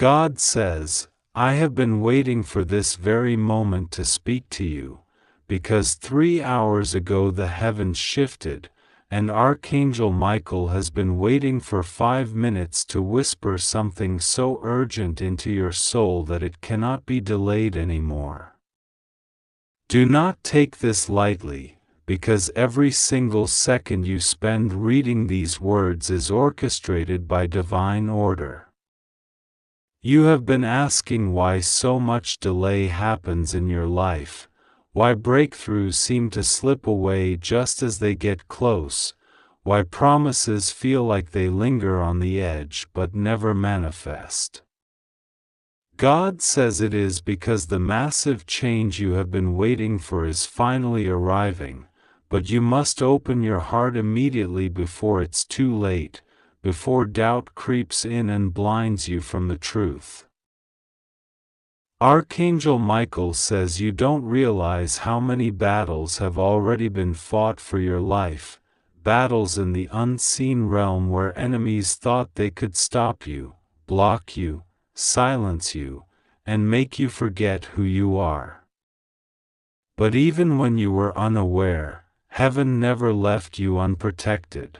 God says, I have been waiting for this very moment to speak to you, because 3 hours ago the heavens shifted, and Archangel Michael has been waiting for 5 minutes to whisper something so urgent into your soul that it cannot be delayed anymore. Do not take this lightly, because every single second you spend reading these words is orchestrated by divine order. You have been asking why so much delay happens in your life, why breakthroughs seem to slip away just as they get close, why promises feel like they linger on the edge but never manifest. God says it is because the massive change you have been waiting for is finally arriving, but you must open your heart immediately before it's too late, before doubt creeps in and blinds you from the truth. Archangel Michael says you don't realize how many battles have already been fought for your life, battles in the unseen realm where enemies thought they could stop you, block you, silence you, and make you forget who you are. But even when you were unaware, heaven never left you unprotected.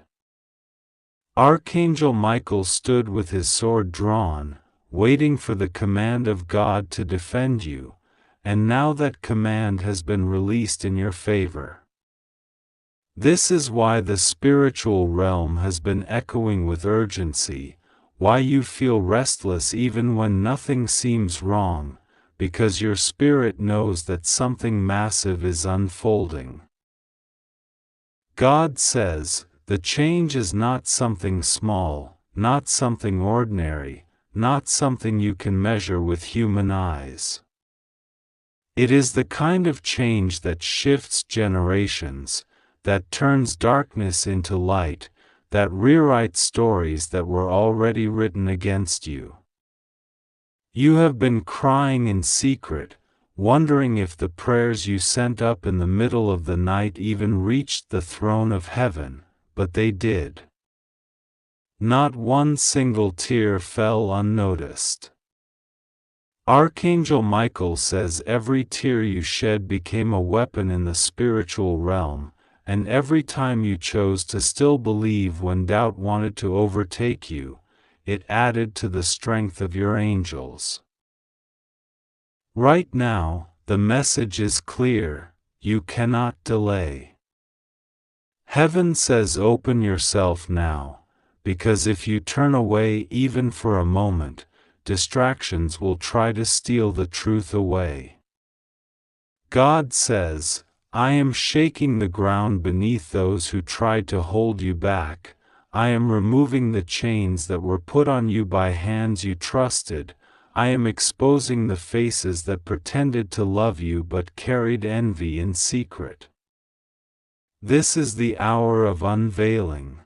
Archangel Michael stood with his sword drawn, waiting for the command of God to defend you, and now that command has been released in your favor. This is why the spiritual realm has been echoing with urgency, why you feel restless even when nothing seems wrong, because your spirit knows that something massive is unfolding. God says, the change is not something small, not something ordinary, not something you can measure with human eyes. It is the kind of change that shifts generations, that turns darkness into light, that rewrites stories that were already written against you. You have been crying in secret, wondering if the prayers you sent up in the middle of the night even reached the throne of heaven, but they did. Not one single tear fell unnoticed. Archangel Michael says every tear you shed became a weapon in the spiritual realm, and every time you chose to still believe when doubt wanted to overtake you, it added to the strength of your angels. Right now, the message is clear: you cannot delay. Heaven says open yourself now, because if you turn away even for a moment, distractions will try to steal the truth away. God says, I am shaking the ground beneath those who tried to hold you back. I am removing the chains that were put on you by hands you trusted. I am exposing the faces that pretended to love you but carried envy in secret. This is the hour of unveiling.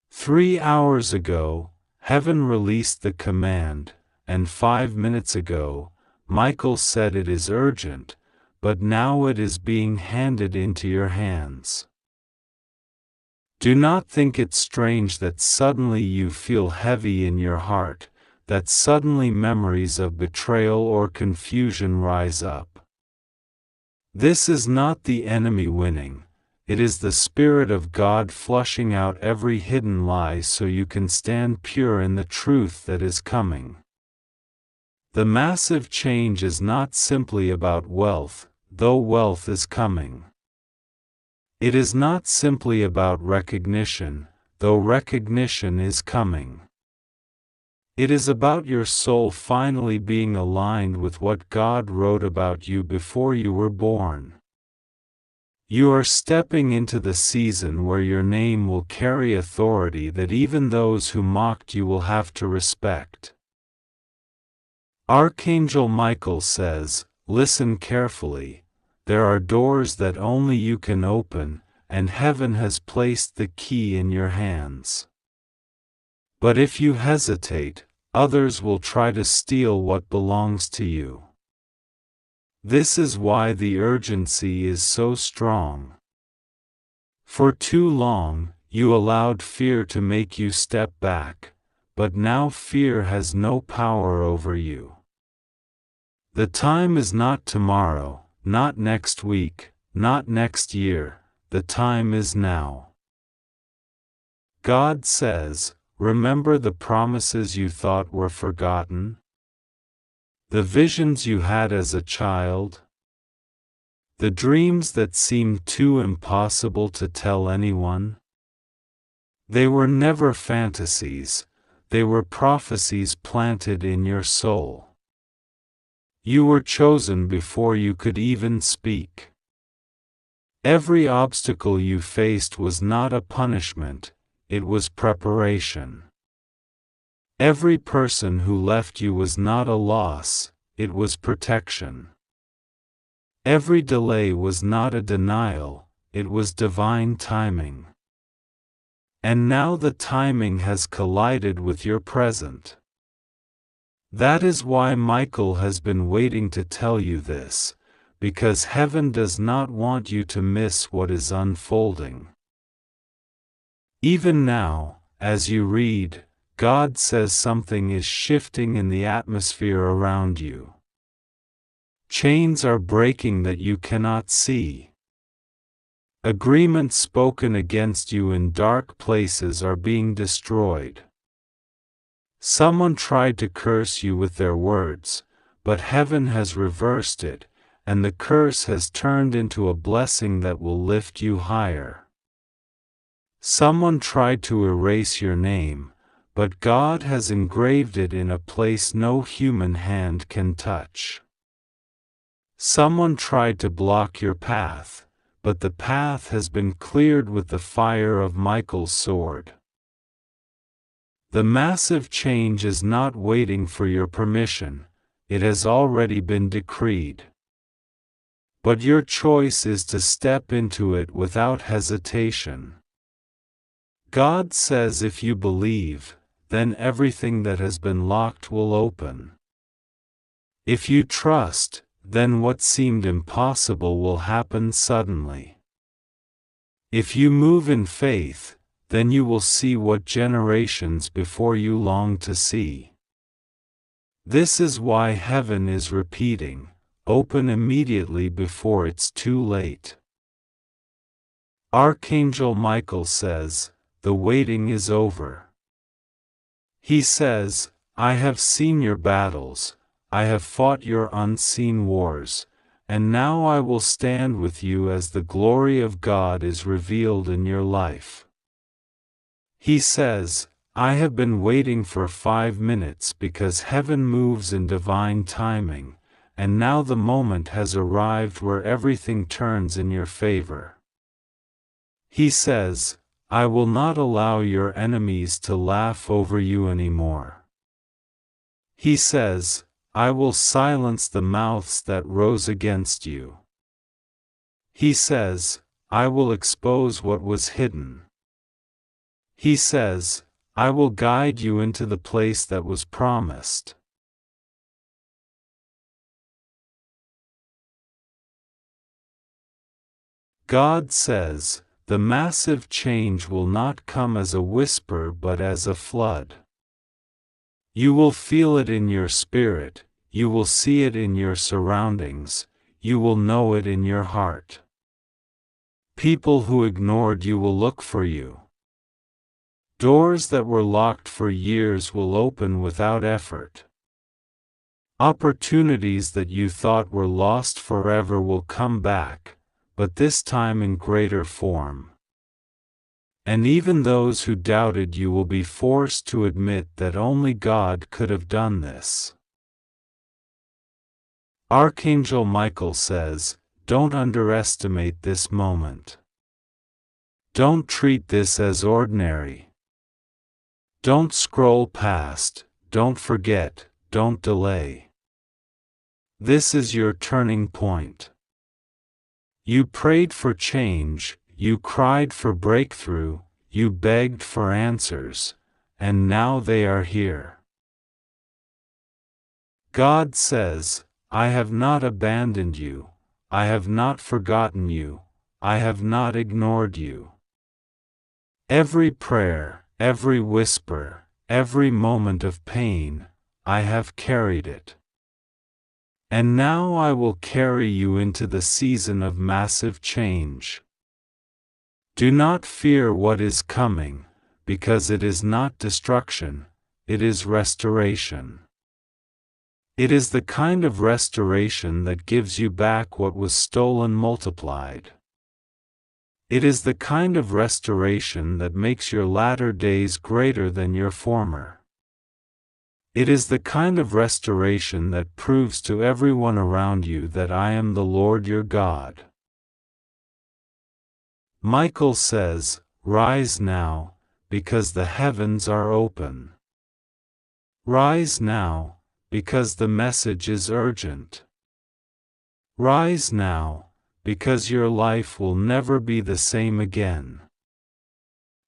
3 hours ago, heaven released the command, and 5 minutes ago, Michael said it is urgent, but now it is being handed into your hands. Do not think it strange that suddenly you feel heavy in your heart, that suddenly memories of betrayal or confusion rise up. This is not the enemy winning. It is the Spirit of God flushing out every hidden lie so you can stand pure in the truth that is coming. The massive change is not simply about wealth, though wealth is coming. It is not simply about recognition, though recognition is coming. It is about your soul finally being aligned with what God wrote about you before you were born. You are stepping into the season where your name will carry authority that even those who mocked you will have to respect. Archangel Michael says, listen carefully, there are doors that only you can open, and heaven has placed the key in your hands. But if you hesitate, others will try to steal what belongs to you. This is why the urgency is so strong. For too long, you allowed fear to make you step back, but now fear has no power over you. The time is not tomorrow, not next week, not next year, the time is now. God says, remember the promises you thought were forgotten? The visions you had as a child? The dreams that seemed too impossible to tell anyone? They were never fantasies, they were prophecies planted in your soul. You were chosen before you could even speak. Every obstacle you faced was not a punishment, it was preparation. Every person who left you was not a loss, it was protection. Every delay was not a denial, it was divine timing. And now the timing has collided with your present. That is why Micheal has been waiting to tell you this, because heaven does not want you to miss what is unfolding. Even now, as you read, God says something is shifting in the atmosphere around you. Chains are breaking that you cannot see. Agreements spoken against you in dark places are being destroyed. Someone tried to curse you with their words, but heaven has reversed it, and the curse has turned into a blessing that will lift you higher. Someone tried to erase your name, but God has engraved it in a place no human hand can touch. Someone tried to block your path, but the path has been cleared with the fire of Micheal's sword. The massive change is not waiting for your permission, it has already been decreed. But your choice is to step into it without hesitation. God says if you believe, then everything that has been locked will open. If you trust, then what seemed impossible will happen suddenly. If you move in faith, then you will see what generations before you long to see. This is why heaven is repeating, open immediately before it's too late. Archangel Micheal says, the waiting is over. He says, I have seen your battles, I have fought your unseen wars, and now I will stand with you as the glory of God is revealed in your life. He says, I have been waiting for 5 minutes because heaven moves in divine timing, and now the moment has arrived where everything turns in your favor. He says, I will not allow your enemies to laugh over you anymore. He says, I will silence the mouths that rose against you. He says, I will expose what was hidden. He says, I will guide you into the place that was promised. God says, the massive change will not come as a whisper but as a flood. You will feel it in your spirit, you will see it in your surroundings, you will know it in your heart. People who ignored you will look for you. Doors that were locked for years will open without effort. Opportunities that you thought were lost forever will come back, but this time in greater form. And even those who doubted you will be forced to admit that only God could have done this. Archangel Micheal says, don't underestimate this moment. Don't treat this as ordinary. Don't scroll past, don't forget, don't delay. This is your turning point. You prayed for change, you cried for breakthrough, you begged for answers, and now they are here. God says, I have not abandoned you, I have not forgotten you, I have not ignored you. Every prayer, every whisper, every moment of pain, I have carried it. And now I will carry you into the season of massive change. Do not fear what is coming, because it is not destruction, it is restoration. It is the kind of restoration that gives you back what was stolen multiplied. It is the kind of restoration that makes your latter days greater than your former. It is the kind of restoration that proves to everyone around you that I am the Lord your God. Micheal says, "Rise now, because the heavens are open." Rise now, because the message is urgent. Rise now, because your life will never be the same again.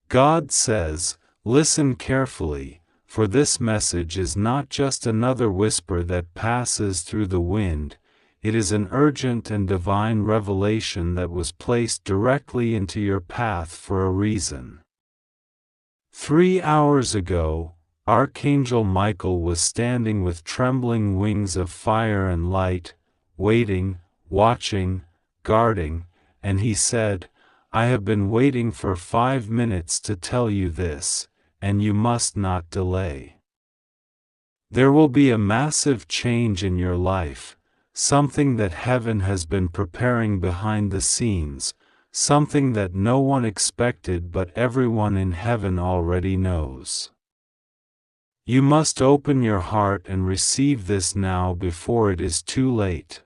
God says, listen carefully, for this message is not just another whisper that passes through the wind, it is an urgent and divine revelation that was placed directly into your path for a reason. 3 hours ago, Archangel Micheal was standing with trembling wings of fire and light, waiting, watching, guarding, and he said, I have been waiting for 5 minutes to tell you this, and you must not delay. There will be a massive change in your life, something that heaven has been preparing behind the scenes, something that no one expected but everyone in heaven already knows. You must open your heart and receive this now before it is too late.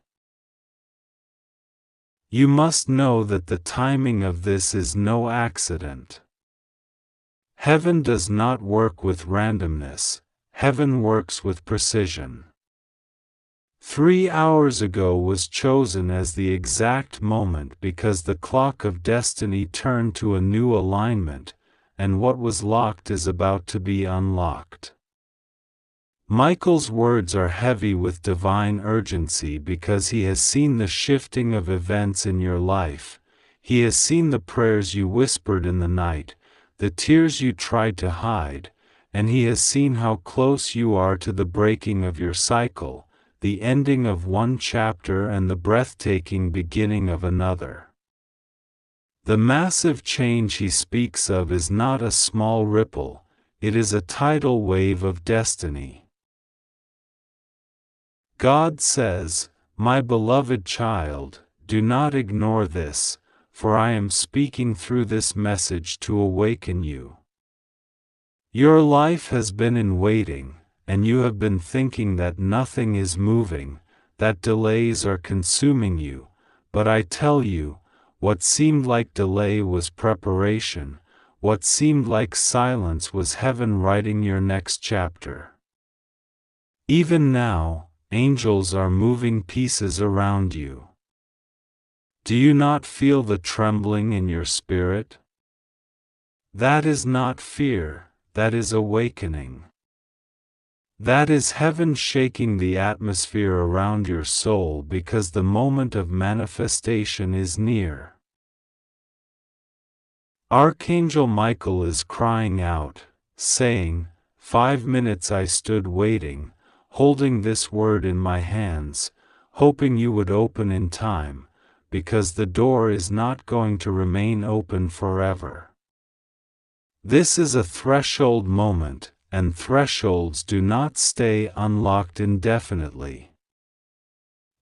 You must know that the timing of this is no accident. Heaven does not work with randomness, heaven works with precision. 3 hours ago was chosen as the exact moment because the clock of destiny turned to a new alignment, and what was locked is about to be unlocked. Micheal's words are heavy with divine urgency because he has seen the shifting of events in your life, he has seen the prayers you whispered in the night, the tears you tried to hide, and he has seen how close you are to the breaking of your cycle, the ending of one chapter and the breathtaking beginning of another. The massive change he speaks of is not a small ripple, it is a tidal wave of destiny. God says, my beloved child, do not ignore this, for I am speaking through this message to awaken you. Your life has been in waiting, and you have been thinking that nothing is moving, that delays are consuming you, but I tell you, what seemed like delay was preparation, what seemed like silence was heaven writing your next chapter. Even now, angels are moving pieces around you. Do you not feel the trembling in your spirit? That is not fear, that is awakening. That is heaven shaking the atmosphere around your soul because the moment of manifestation is near. Archangel Micheal is crying out, saying, 5 minutes I stood waiting, holding this word in my hands, hoping you would open in time, because the door is not going to remain open forever. This is a threshold moment, and thresholds do not stay unlocked indefinitely.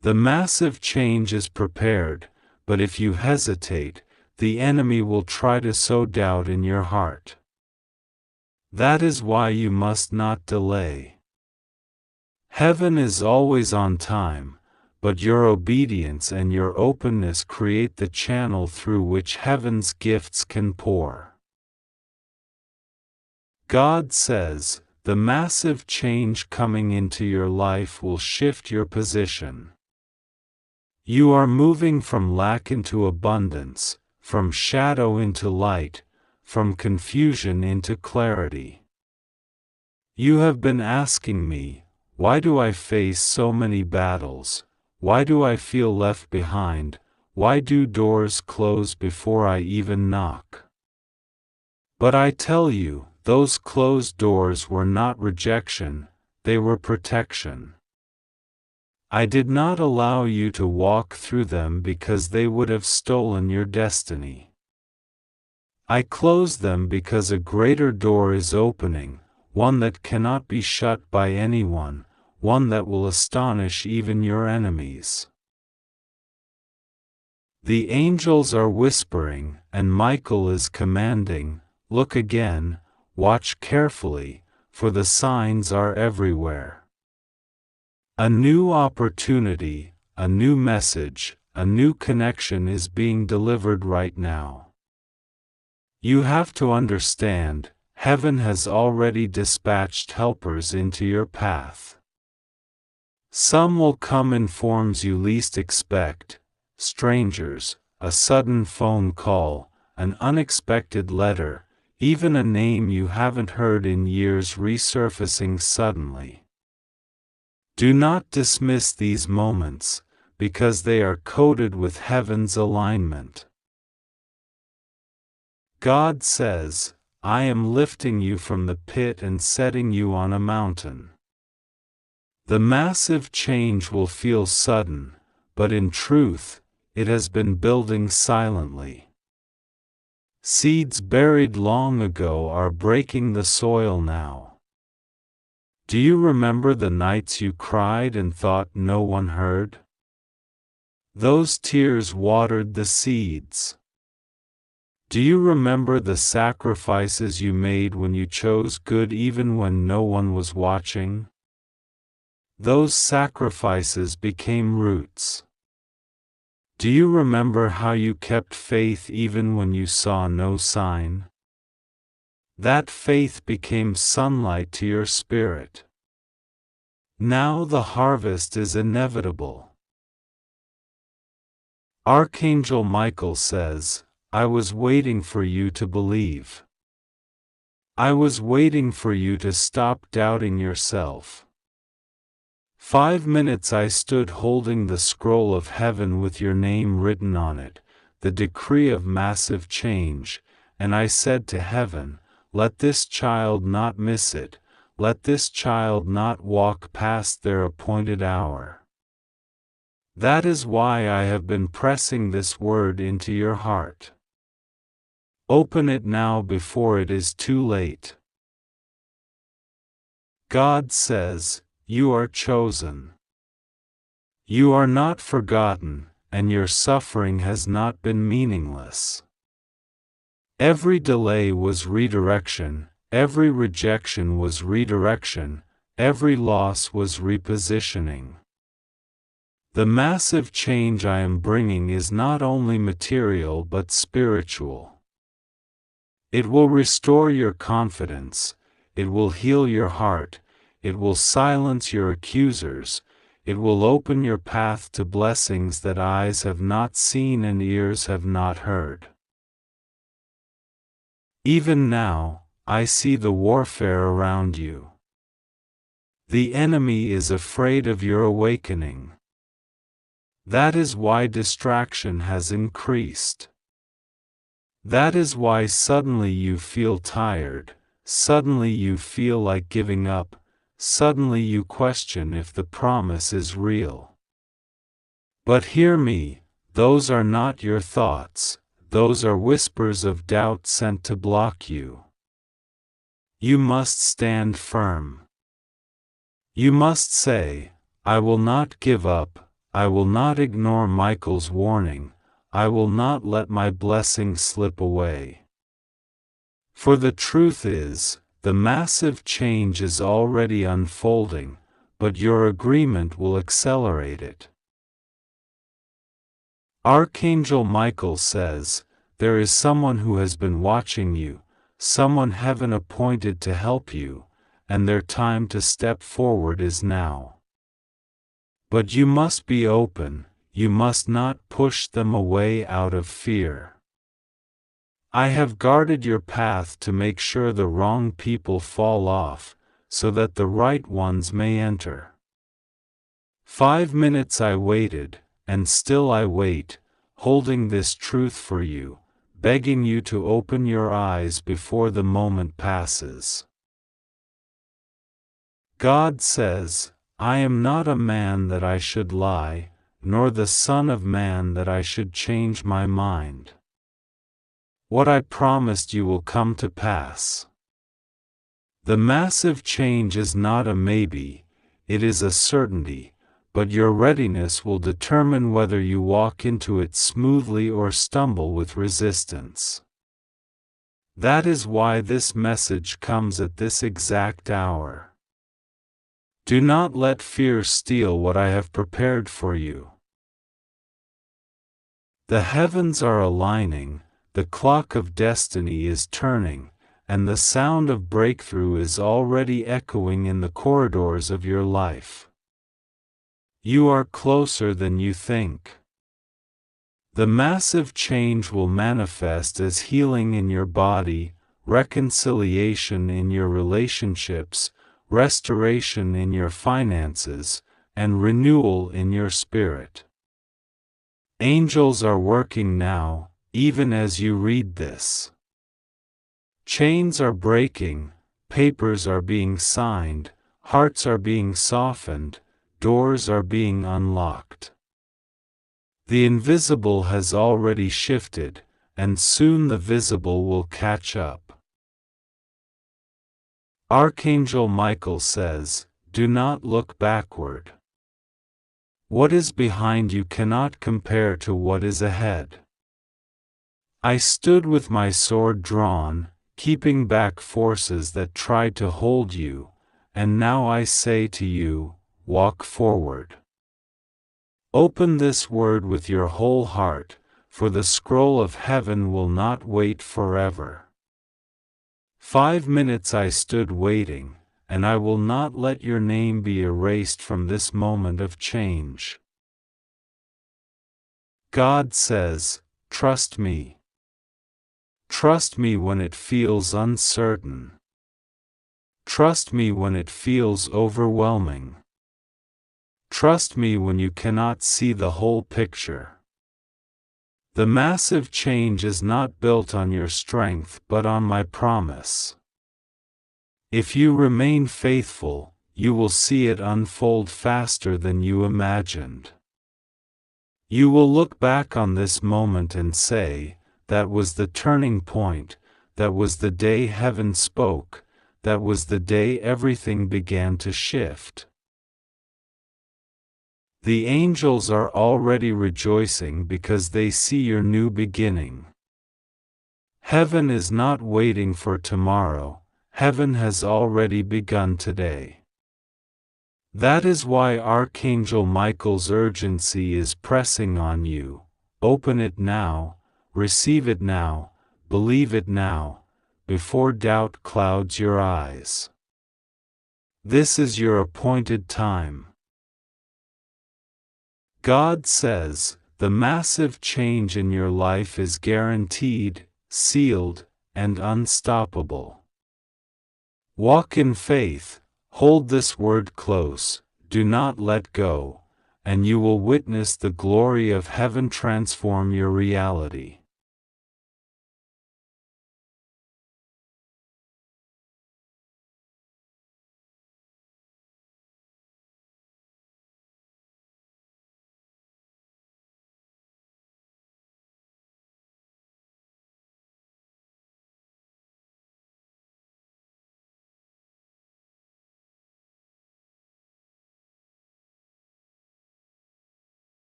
The massive change is prepared, but if you hesitate, the enemy will try to sow doubt in your heart. That is why you must not delay. Heaven is always on time, but your obedience and your openness create the channel through which heaven's gifts can pour. God says, the massive change coming into your life will shift your position. You are moving from lack into abundance, from shadow into light, from confusion into clarity. You have been asking me, why do I face so many battles? Why do I feel left behind? Why do doors close before I even knock? But I tell you, those closed doors were not rejection, they were protection. I did not allow you to walk through them because they would have stolen your destiny. I close them because a greater door is opening, one that cannot be shut by anyone, one that will astonish even your enemies. The angels are whispering, and Micheal is commanding, look again, watch carefully, for the signs are everywhere. A new opportunity, a new message, a new connection is being delivered right now. You have to understand, heaven has already dispatched helpers into your path. Some will come in forms you least expect, strangers, a sudden phone call, an unexpected letter, even a name you haven't heard in years resurfacing suddenly. Do not dismiss these moments, because they are coded with heaven's alignment. God says, I am lifting you from the pit and setting you on a mountain. The massive change will feel sudden, but in truth, it has been building silently. Seeds buried long ago are breaking the soil now. Do you remember the nights you cried and thought no one heard? Those tears watered the seeds. Do you remember the sacrifices you made when you chose good even when no one was watching? Those sacrifices became roots. Do you remember how you kept faith even when you saw no sign? That faith became sunlight to your spirit. Now the harvest is inevitable. Archangel Micheal says, I was waiting for you to believe. I was waiting for you to stop doubting yourself. 5 minutes I stood holding the scroll of heaven with your name written on it, the decree of massive change, and I said to heaven, let this child not miss it, let this child not walk past their appointed hour. That is why I have been pressing this word into your heart. Open it now before it is too late. God says, you are chosen. You are not forgotten, and your suffering has not been meaningless. Every delay was redirection, every rejection was redirection, every loss was repositioning. The massive change I am bringing is not only material but spiritual. It will restore your confidence, it will heal your heart, it will silence your accusers, it will open your path to blessings that eyes have not seen and ears have not heard. Even now, I see the warfare around you. The enemy is afraid of your awakening. That is why distraction has increased. That is why suddenly you feel tired, suddenly you feel like giving up, suddenly you question if the promise is real. But hear me, those are not your thoughts, those are whispers of doubt sent to block you. You must stand firm. You must say, I will not give up, I will not ignore Micheal's warning, I will not let my blessing slip away. For the truth is, the massive change is already unfolding, but your agreement will accelerate it. Archangel Micheal says, there is someone who has been watching you, someone heaven appointed to help you, and their time to step forward is now. But you must be open, you must not push them away out of fear. I have guarded your path to make sure the wrong people fall off, so that the right ones may enter. 5 minutes I waited, and still I wait, holding this truth for you, begging you to open your eyes before the moment passes. God says, I am not a man that I should lie, nor the Son of Man that I should change my mind. What I promised you will come to pass. The massive change is not a maybe, it is a certainty, but your readiness will determine whether you walk into it smoothly or stumble with resistance. That is why this message comes at this exact hour. Do not let fear steal what I have prepared for you. The heavens are aligning, the clock of destiny is turning, and the sound of breakthrough is already echoing in the corridors of your life. You are closer than you think. The massive change will manifest as healing in your body, reconciliation in your relationships, restoration in your finances, and renewal in your spirit. Angels are working now, even as you read this. Chains are breaking, papers are being signed, hearts are being softened, doors are being unlocked. The invisible has already shifted, and soon the visible will catch up. Archangel Micheal says, do not look backward. What is behind you cannot compare to what is ahead. I stood with my sword drawn, keeping back forces that tried to hold you, and now I say to you, walk forward. Open this word with your whole heart, for the scroll of heaven will not wait forever. 5 minutes I stood waiting, and I will not let your name be erased from this moment of change. God says, trust me. Trust me when it feels uncertain. Trust me when it feels overwhelming. Trust me when you cannot see the whole picture. The massive change is not built on your strength but on my promise. If you remain faithful, you will see it unfold faster than you imagined. You will look back on this moment and say, that was the turning point, that was the day heaven spoke, that was the day everything began to shift. The angels are already rejoicing because they see your new beginning. Heaven is not waiting for tomorrow, heaven has already begun today. That is why Archangel Michael's urgency is pressing on you. Open it now, receive it now, believe it now, before doubt clouds your eyes. This is your appointed time. God says, the massive change in your life is guaranteed, sealed, and unstoppable. Walk in faith, hold this word close, do not let go, and you will witness the glory of heaven transform your reality.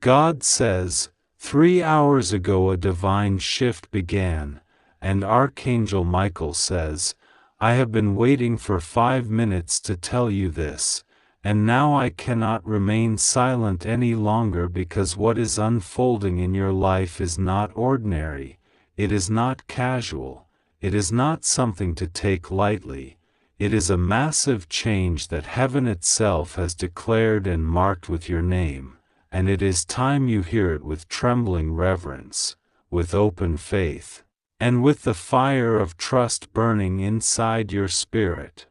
God says, 3 hours ago a divine shift began, and Archangel Michael says, I have been waiting for 5 minutes to tell you this, and now I cannot remain silent any longer because what is unfolding in your life is not ordinary, it is not casual, it is not something to take lightly, it is a massive change that heaven itself has declared and marked with your name. And it is time you hear it with trembling reverence, with open faith, and with the fire of trust burning inside your spirit.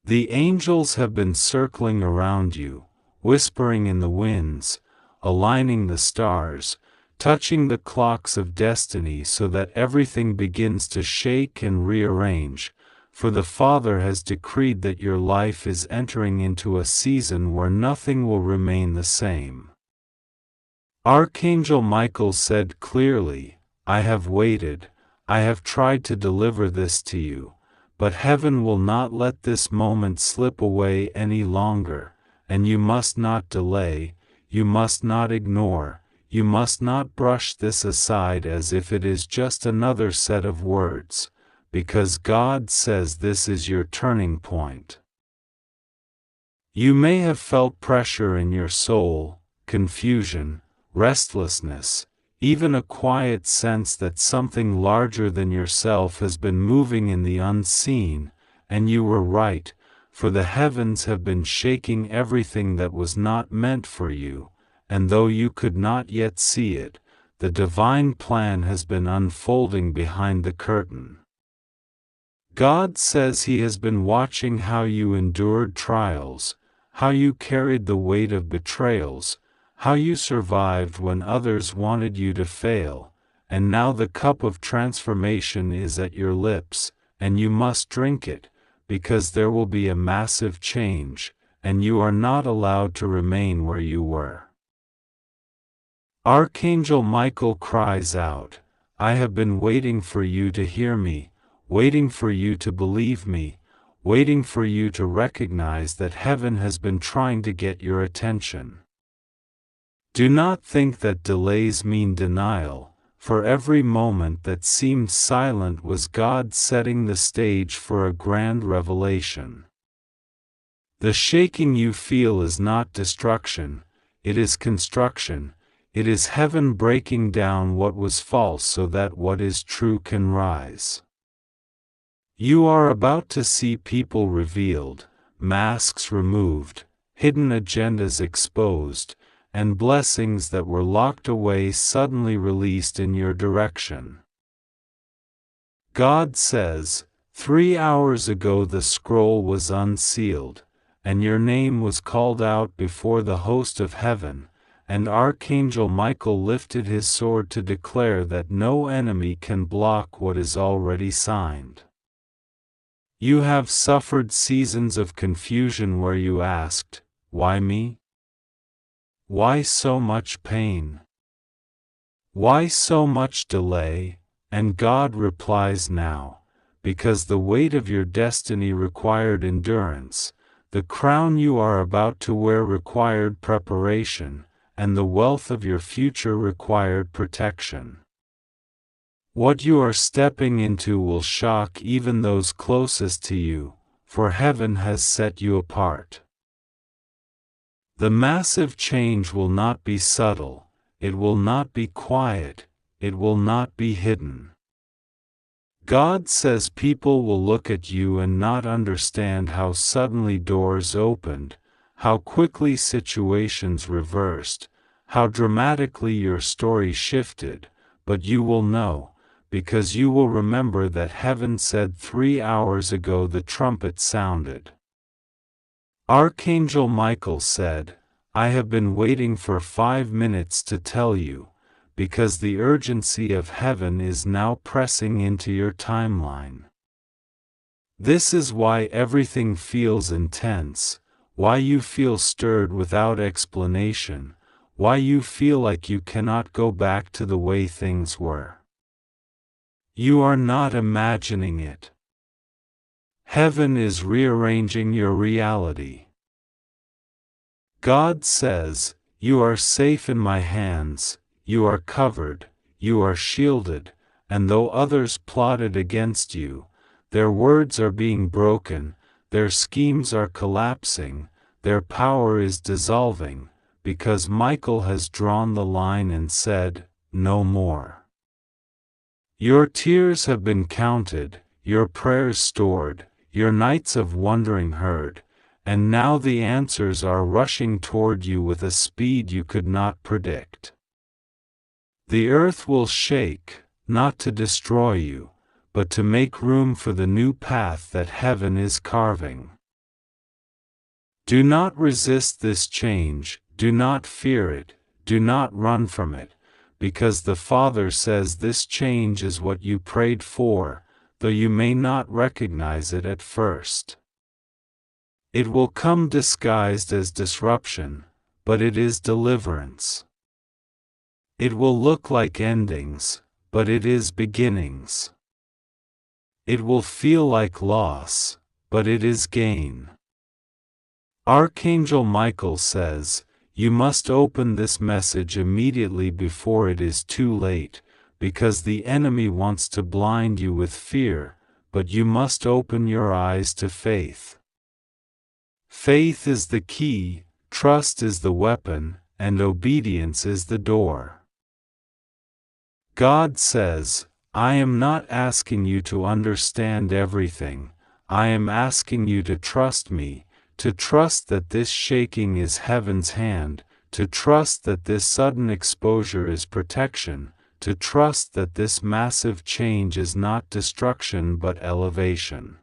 The angels have been circling around you, whispering in the winds, aligning the stars, touching the clocks of destiny so that everything begins to shake and rearrange, for the Father has decreed that your life is entering into a season where nothing will remain the same. Archangel Michael said clearly, I have waited, I have tried to deliver this to you, but heaven will not let this moment slip away any longer, and you must not delay, you must not ignore, you must not brush this aside as if it is just another set of words, because God says this is your turning point. You may have felt pressure in your soul, confusion, restlessness, even a quiet sense that something larger than yourself has been moving in the unseen, and you were right, for the heavens have been shaking everything that was not meant for you, and though you could not yet see it, the divine plan has been unfolding behind the curtain. God says He has been watching how you endured trials, how you carried the weight of betrayals, how you survived when others wanted you to fail, and now the cup of transformation is at your lips, and you must drink it, because there will be a massive change, and you are not allowed to remain where you were. Archangel Michael cries out, I have been waiting for you to hear me, waiting for you to believe me, waiting for you to recognize that heaven has been trying to get your attention. Do not think that delays mean denial, for every moment that seemed silent was God setting the stage for a grand revelation. The shaking you feel is not destruction, it is construction, it is heaven breaking down what was false so that what is true can rise. You are about to see people revealed, masks removed, hidden agendas exposed, and blessings that were locked away suddenly released in your direction. God says, 3 hours ago the scroll was unsealed, and your name was called out before the host of heaven, and Archangel Michael lifted his sword to declare that no enemy can block what is already signed. You have suffered seasons of confusion where you asked, why me? Why so much pain? Why so much delay? And God replies now, because the weight of your destiny required endurance, the crown you are about to wear required preparation, and the wealth of your future required protection. What you are stepping into will shock even those closest to you, for heaven has set you apart. The massive change will not be subtle, it will not be quiet, it will not be hidden. God says people will look at you and not understand how suddenly doors opened, how quickly situations reversed, how dramatically your story shifted, but you will know, because you will remember that heaven said 3 hours ago the trumpet sounded. Archangel Michael said, I have been waiting for 5 minutes to tell you, because the urgency of heaven is now pressing into your timeline. This is why everything feels intense, why you feel stirred without explanation, why you feel like you cannot go back to the way things were. You are not imagining it. Heaven is rearranging your reality. God says, you are safe in my hands, you are covered, you are shielded, and though others plotted against you, their words are being broken, their schemes are collapsing, their power is dissolving, because Michael has drawn the line and said, no more. Your tears have been counted, your prayers stored, your nights of wondering heard, and now the answers are rushing toward you with a speed you could not predict. The earth will shake, not to destroy you, but to make room for the new path that heaven is carving. Do not resist this change, do not fear it, do not run from it, because the Father says this change is what you prayed for, though you may not recognize it at first. It will come disguised as disruption, but it is deliverance. It will look like endings, but it is beginnings. It will feel like loss, but it is gain. Archangel Micheal says, you must open this message immediately before it is too late, because the enemy wants to blind you with fear, but you must open your eyes to faith. Faith is the key, trust is the weapon, and obedience is the door. God says, I am not asking you to understand everything, I am asking you to trust me, to trust that this shaking is heaven's hand, to trust that this sudden exposure is protection, to trust that this massive change is not destruction but elevation.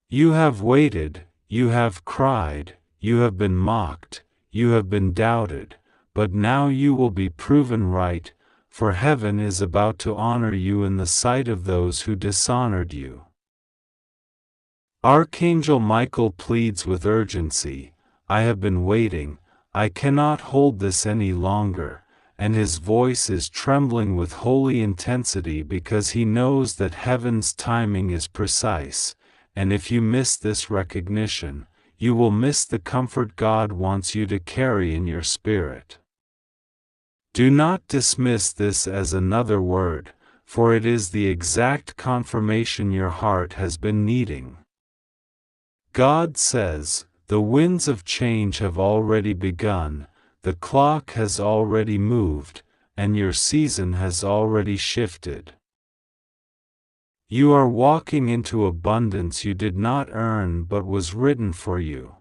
You have waited, you have cried, you have been mocked, you have been doubted, but now you will be proven right, for heaven is about to honor you in the sight of those who dishonored you. Archangel Micheal pleads with urgency, I have been waiting, I cannot hold this any longer, and his voice is trembling with holy intensity because he knows that heaven's timing is precise, and if you miss this recognition, you will miss the comfort God wants you to carry in your spirit. Do not dismiss this as another word, for it is the exact confirmation your heart has been needing. God says, the winds of change have already begun, the clock has already moved, and your season has already shifted. You are walking into abundance you did not earn but was written for you.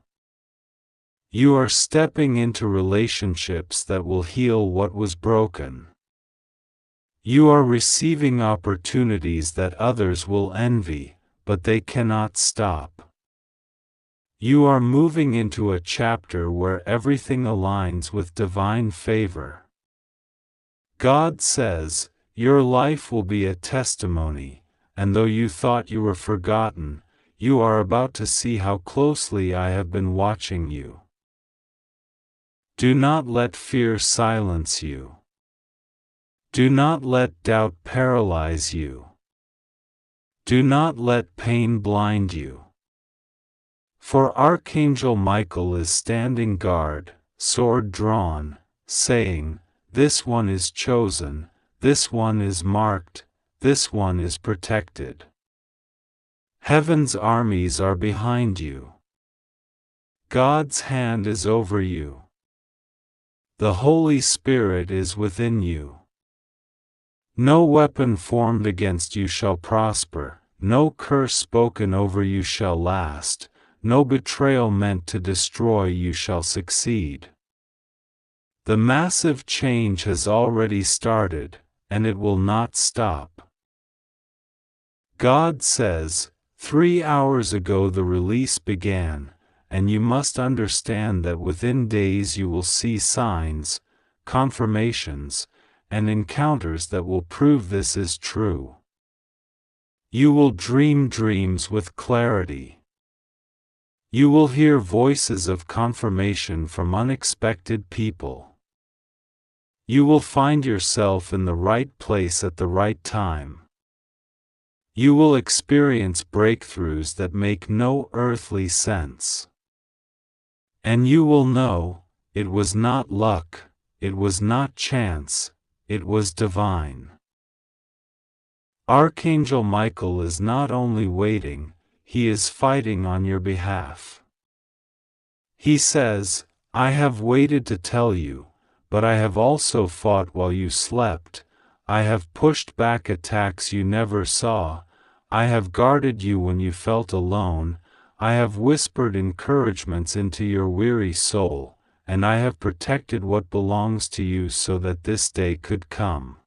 You are stepping into relationships that will heal what was broken. You are receiving opportunities that others will envy, but they cannot stop. You are moving into a chapter where everything aligns with divine favor. God says, your life will be a testimony, and though you thought you were forgotten, you are about to see how closely I have been watching you. Do not let fear silence you. Do not let doubt paralyze you. Do not let pain blind you. For Archangel Micheal is standing guard, sword drawn, saying, this one is chosen, this one is marked, this one is protected. Heaven's armies are behind you. God's hand is over you. The Holy Spirit is within you. No weapon formed against you shall prosper, no curse spoken over you shall last, no betrayal meant to destroy you shall succeed. The massive change has already started, and it will not stop. God says, 3 hours ago the release began, and you must understand that within days you will see signs, confirmations, and encounters that will prove this is true. You will dream dreams with clarity. You will hear voices of confirmation from unexpected people. You will find yourself in the right place at the right time. You will experience breakthroughs that make no earthly sense. And you will know, it was not luck, it was not chance, it was divine. Archangel Micheal is not only waiting, he is fighting on your behalf. He says, I have waited to tell you, but I have also fought while you slept, I have pushed back attacks you never saw, I have guarded you when you felt alone, I have whispered encouragements into your weary soul, and I have protected what belongs to you so that this day could come.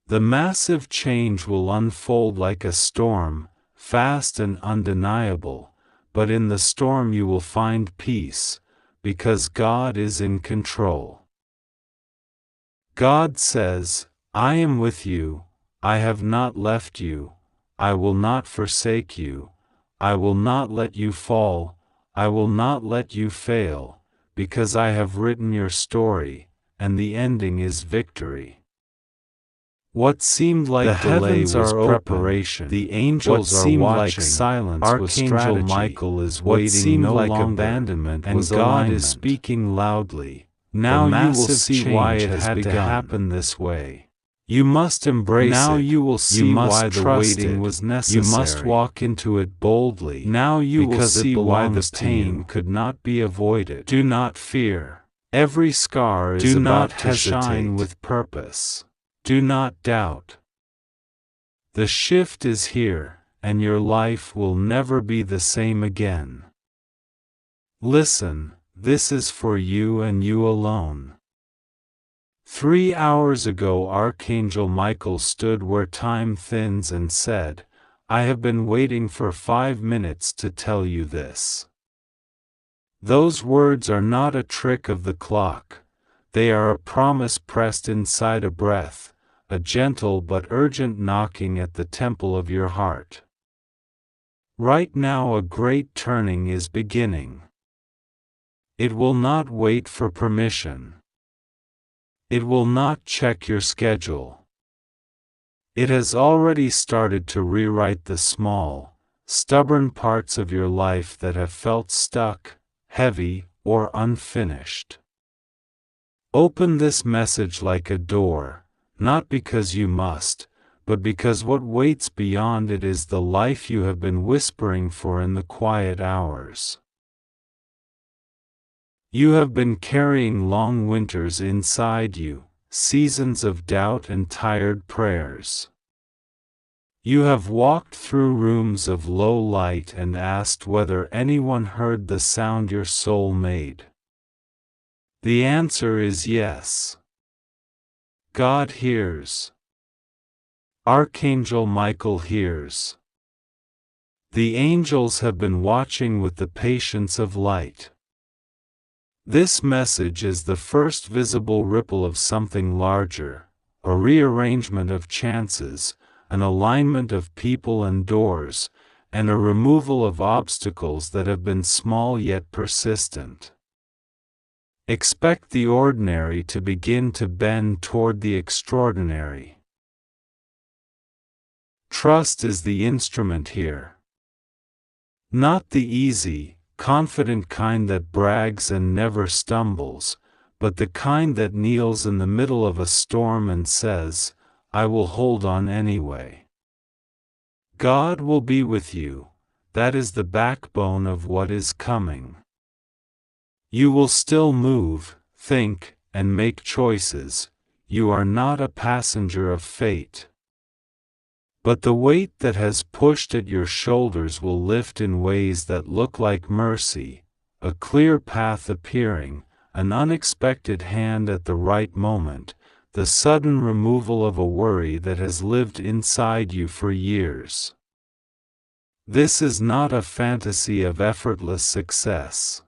The massive change will unfold like a storm, fast and undeniable, but in the storm you will find peace, because God is in control. God says, I am with you, I have not left you, I will not forsake you, I will not let you fall, I will not let you fail, because I have written your story, and the ending is victory. What seemed like The delay heavens was are preparation. open. The angels What are seemed watching. like silence was Archangel strategy. Michael is What waiting seemed no like longer, abandonment and was God alignment. is speaking loudly. The Now you will massive see why it change has had to begun. happen this way. You must embrace Now it. you will see why the trust waiting it. was You must necessary. walk into it boldly. Now you will because see it why the belongs to pain you. could not be avoided. Do not fear. Every scar is Do about not to shine hesitate. with purpose. Do not doubt. The shift is here, and your life will never be the same again. Listen, this is for you and you alone. 3 hours ago Archangel Michael stood where time thins and said, I have been waiting for 5 minutes to tell you this. Those words are not a trick of the clock. They are a promise pressed inside a breath, a gentle but urgent knocking at the temple of your heart. Right now a great turning is beginning. It will not wait for permission. It will not check your schedule. It has already started to rewrite the small, stubborn parts of your life that have felt stuck, heavy, or unfinished. Open this message like a door, not because you must, but because what waits beyond it is the life you have been whispering for in the quiet hours. You have been carrying long winters inside you, seasons of doubt and tired prayers. You have walked through rooms of low light and asked whether anyone heard the sound your soul made. The answer is yes. God hears. Archangel Michael hears. The angels have been watching with the patience of light. This message is the first visible ripple of something larger, a rearrangement of chances, an alignment of people and doors, and a removal of obstacles that have been small yet persistent. Expect the ordinary to begin to bend toward the extraordinary. Trust is the instrument here. Not the easy, confident kind that brags and never stumbles, but the kind that kneels in the middle of a storm and says, I will hold on anyway. God will be with you. That is the backbone of what is coming. You will still move, think, and make choices. You are not a passenger of fate. But the weight that has pushed at your shoulders will lift in ways that look like mercy, a clear path appearing, an unexpected hand at the right moment, the sudden removal of a worry that has lived inside you for years. This is not a fantasy of effortless success.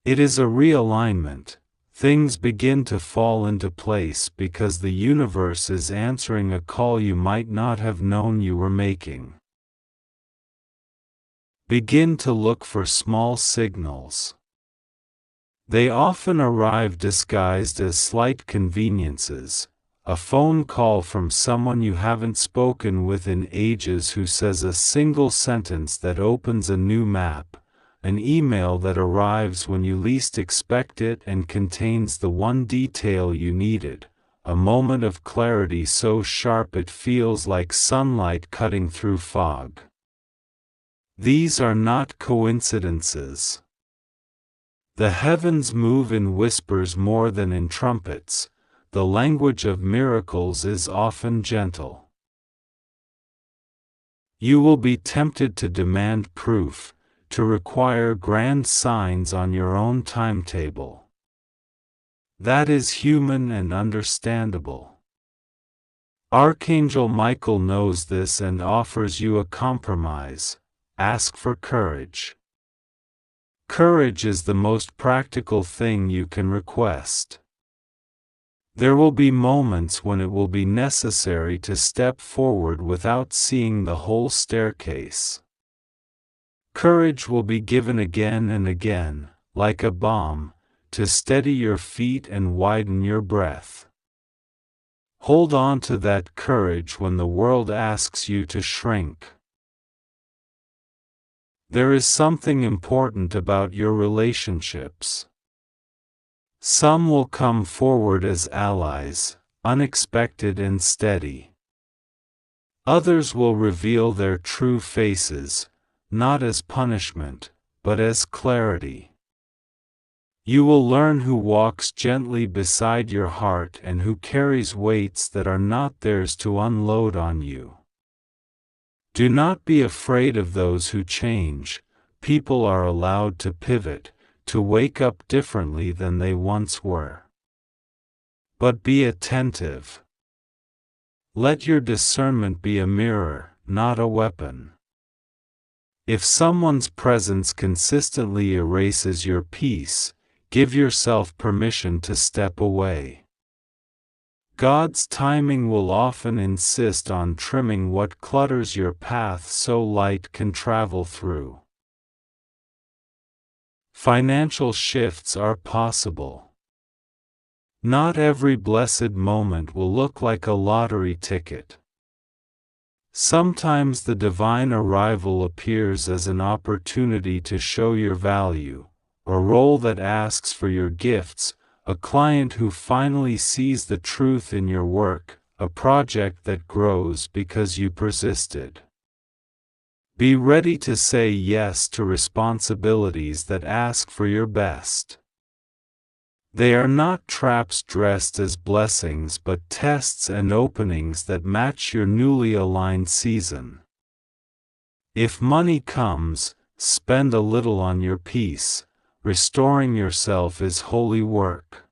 It is a realignment. Things begin to fall into place because the universe is answering a call you might not have known you were making. Begin to look for small signals. They often arrive disguised as slight conveniences, a phone call from someone you haven't spoken with in ages who says a single sentence that opens a new map, an email that arrives when you least expect it and contains the one detail you needed, a moment of clarity so sharp it feels like sunlight cutting through fog. These are not coincidences. The heavens move in whispers more than in trumpets. The language of miracles is often gentle. You will be tempted to demand proof, to require grand signs on your own timetable. That is human and understandable. Archangel Micheal knows this and offers you a compromise. Ask for courage. Courage is the most practical thing you can request. There will be moments when it will be necessary to step forward without seeing the whole staircase. Courage will be given again and again, like a balm, to steady your feet and widen your breath. Hold on to that courage when the world asks you to shrink. There is something important about your relationships. Some will come forward as allies, unexpected and steady. Others will reveal their true faces, not as punishment, but as clarity. You will learn who walks gently beside your heart and who carries weights that are not theirs to unload on you. Do not be afraid of those who change. People are allowed to pivot, to wake up differently than they once were. But be attentive. Let your discernment be a mirror, not a weapon. If someone's presence consistently erases your peace, give yourself permission to step away. God's timing will often insist on trimming what clutters your path so light can travel through. Financial shifts are possible. Not every blessed moment will look like a lottery ticket. Sometimes the divine arrival appears as an opportunity to show your value, a role that asks for your gifts, a client who finally sees the truth in your work, a project that grows because you persisted. Be ready to say yes to responsibilities that ask for your best. They are not traps dressed as blessings but tests and openings that match your newly aligned season. If money comes, spend a little on your peace. Restoring yourself is holy work.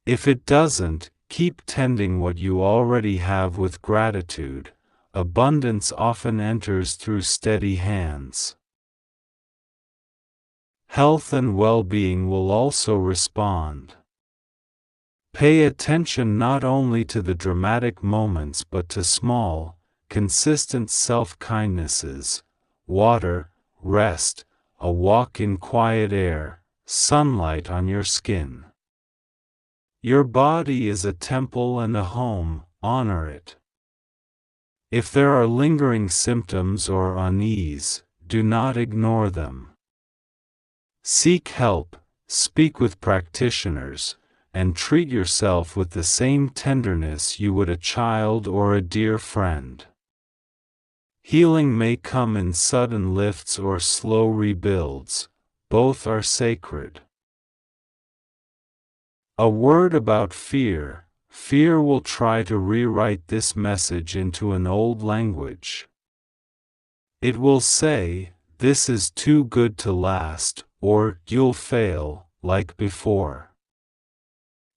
If it doesn't, keep tending what you already have with gratitude. Abundance often enters through steady hands. Health and well-being will also respond. Pay attention not only to the dramatic moments but to small, consistent self-kindnesses, water, rest, a walk in quiet air, sunlight on your skin. Your body is a temple and a home, honor it. If there are lingering symptoms or unease, do not ignore them. Seek help, speak with practitioners, and treat yourself with the same tenderness you would a child or a dear friend. Healing may come in sudden lifts or slow rebuilds, both are sacred. A word about fear. Fear will try to rewrite this message into an old language. It will say, "This is too good to last," or "You'll fail, like before."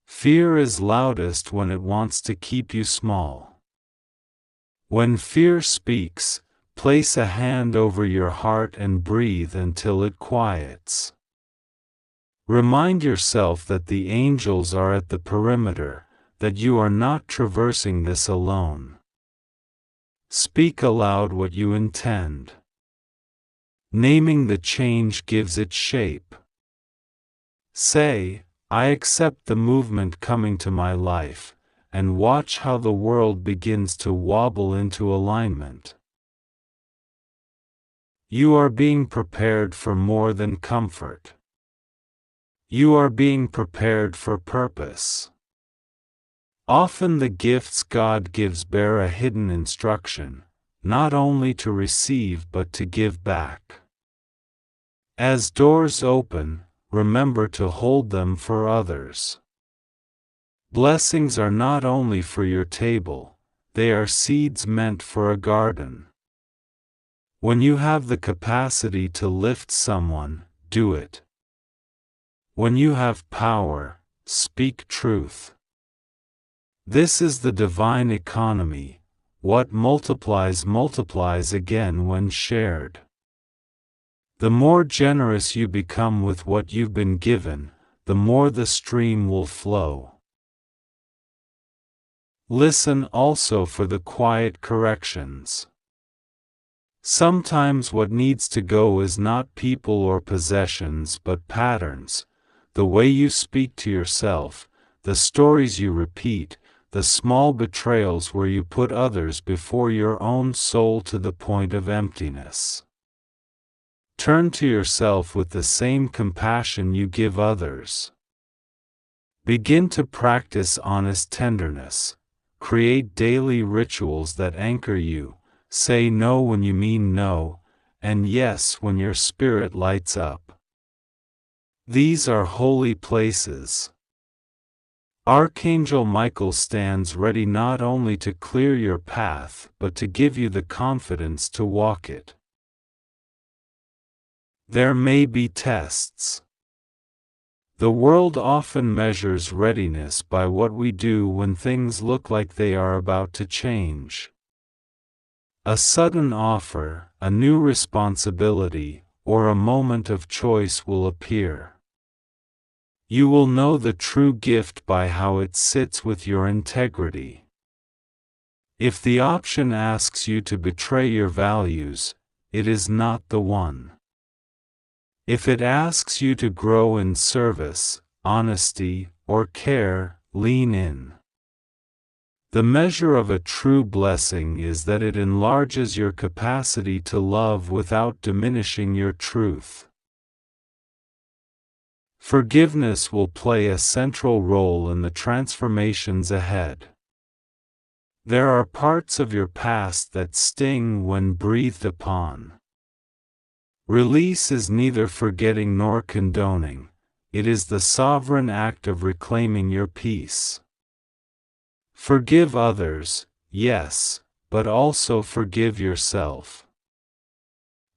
Fear is loudest when it wants to keep you small. When fear speaks, place a hand over your heart and breathe until it quiets. Remind yourself that the angels are at the perimeter, that you are not traversing this alone. Speak aloud what you intend. Naming the change gives it shape. Say, "I accept the movement coming to my life," and watch how the world begins to wobble into alignment. You are being prepared for more than comfort. You are being prepared for purpose. Often the gifts God gives bear a hidden instruction, not only to receive but to give back. As doors open, remember to hold them for others. Blessings are not only for your table, they are seeds meant for a garden. When you have the capacity to lift someone, do it. When you have power, speak truth. This is the divine economy. What multiplies multiplies again when shared. The more generous you become with what you've been given, the more the stream will flow. Listen also for the quiet corrections. Sometimes what needs to go is not people or possessions but patterns, the way you speak to yourself, the stories you repeat, the small betrayals where you put others before your own soul to the point of emptiness. Turn to yourself with the same compassion you give others. Begin to practice honest tenderness. Create daily rituals that anchor you. Say no when you mean no, and yes when your spirit lights up. These are holy places. Archangel Micheal stands ready not only to clear your path but to give you the confidence to walk it. There may be tests. The world often measures readiness by what we do when things look like they are about to change. A sudden offer, a new responsibility, or a moment of choice will appear. You will know the true gift by how it sits with your integrity. If the option asks you to betray your values, it is not the one. If it asks you to grow in service, honesty, or care, lean in. The measure of a true blessing is that it enlarges your capacity to love without diminishing your truth. Forgiveness will play a central role in the transformations ahead. There are parts of your past that sting when breathed upon. Release is neither forgetting nor condoning, it is the sovereign act of reclaiming your peace. Forgive others, yes, but also forgive yourself.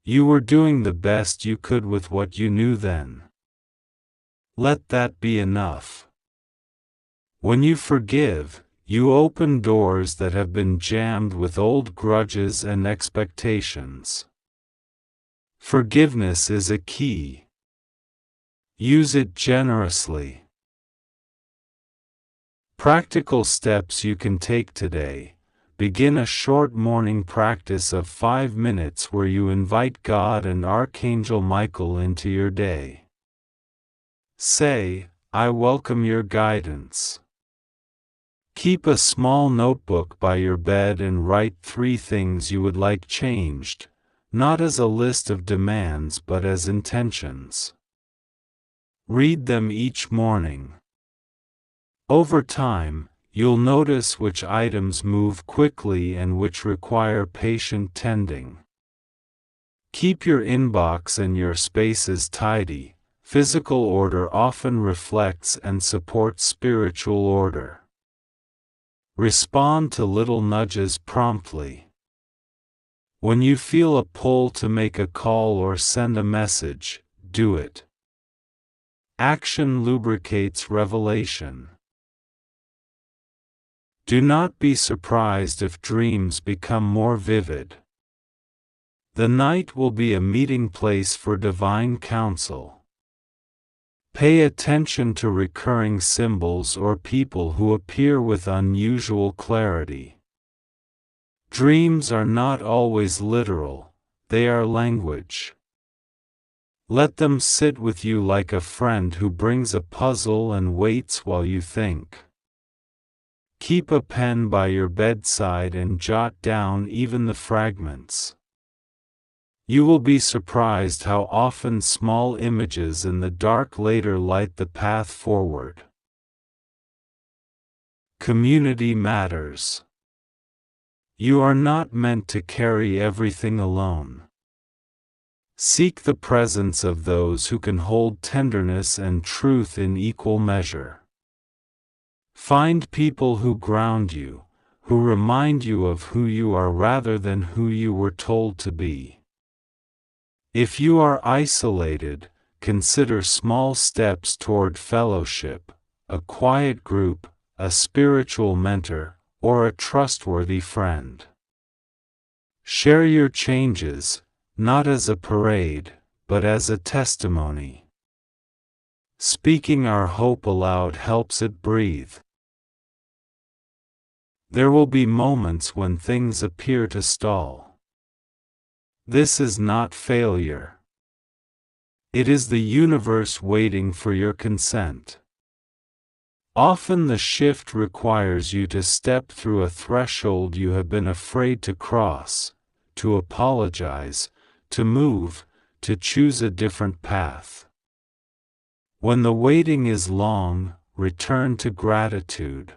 You were doing the best you could with what you knew then. Let that be enough. When you forgive, you open doors that have been jammed with old grudges and expectations. Forgiveness is a key. Use it generously. Practical steps you can take today. Begin a short morning practice of 5 minutes where you invite God and Archangel Micheal into your day. Say, "I welcome your guidance." Keep a small notebook by your bed and write 3 things you would like changed, not as a list of demands but as intentions. Read them each morning. Over time, you'll notice which items move quickly and which require patient tending. Keep your inbox and your spaces tidy. Physical order often reflects and supports spiritual order. Respond to little nudges promptly. When you feel a pull to make a call or send a message, do it. Action lubricates revelation. Do not be surprised if dreams become more vivid. The night will be a meeting place for divine counsel. Pay attention to recurring symbols or people who appear with unusual clarity. Dreams are not always literal, they are language. Let them sit with you like a friend who brings a puzzle and waits while you think. Keep a pen by your bedside and jot down even the fragments. You will be surprised how often small images in the dark later light the path forward. Community matters. You are not meant to carry everything alone. Seek the presence of those who can hold tenderness and truth in equal measure. Find people who ground you, who remind you of who you are rather than who you were told to be. If you are isolated, consider small steps toward fellowship, a quiet group, a spiritual mentor, or a trustworthy friend. Share your changes, not as a parade, but as a testimony. Speaking our hope aloud helps it breathe. There will be moments when things appear to stall. This is not failure. It is the universe waiting for your consent. Often the shift requires you to step through a threshold you have been afraid to cross, to apologize, to move, to choose a different path. When the waiting is long, return to gratitude.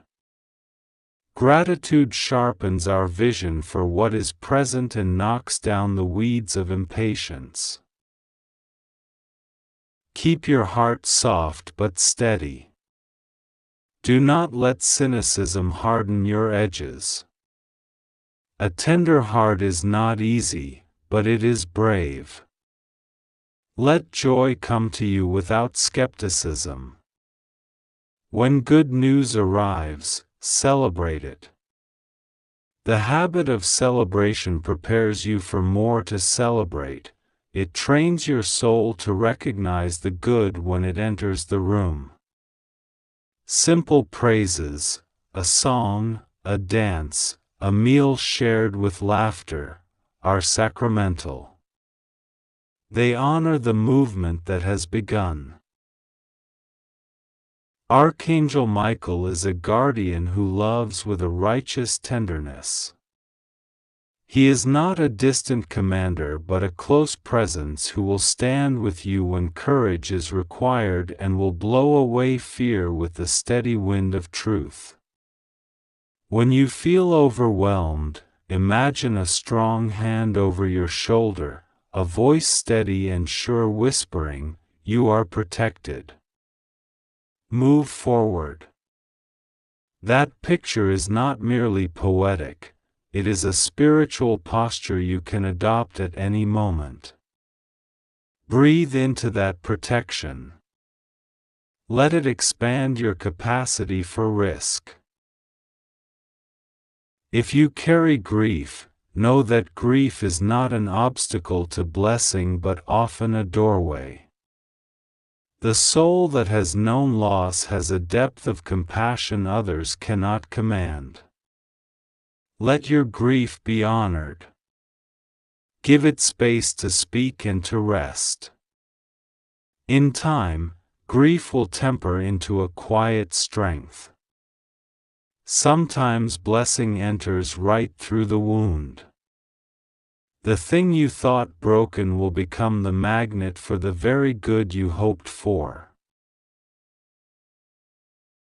Gratitude sharpens our vision for what is present and knocks down the weeds of impatience. Keep your heart soft but steady. Do not let cynicism harden your edges. A tender heart is not easy, but it is brave. Let joy come to you without skepticism. When good news arrives, celebrate it. The habit of celebration prepares you for more to celebrate. It trains your soul to recognize the good when it enters the room. Simple praises, a song, a dance, a meal shared with laughter, are sacramental. They honor the movement that has begun. Archangel Micheal is a guardian who loves with a righteous tenderness. He is not a distant commander but a close presence who will stand with you when courage is required and will blow away fear with the steady wind of truth. When you feel overwhelmed, imagine a strong hand over your shoulder, a voice steady and sure whispering, "You are protected. Move forward." That picture is not merely poetic, it is a spiritual posture you can adopt at any moment. Breathe into that protection. Let it expand your capacity for risk. If you carry grief, know that grief is not an obstacle to blessing but often a doorway. The soul that has known loss has a depth of compassion others cannot command. Let your grief be honored. Give it space to speak and to rest. In time, grief will temper into a quiet strength. Sometimes blessing enters right through the wound. The thing you thought broken will become the magnet for the very good you hoped for.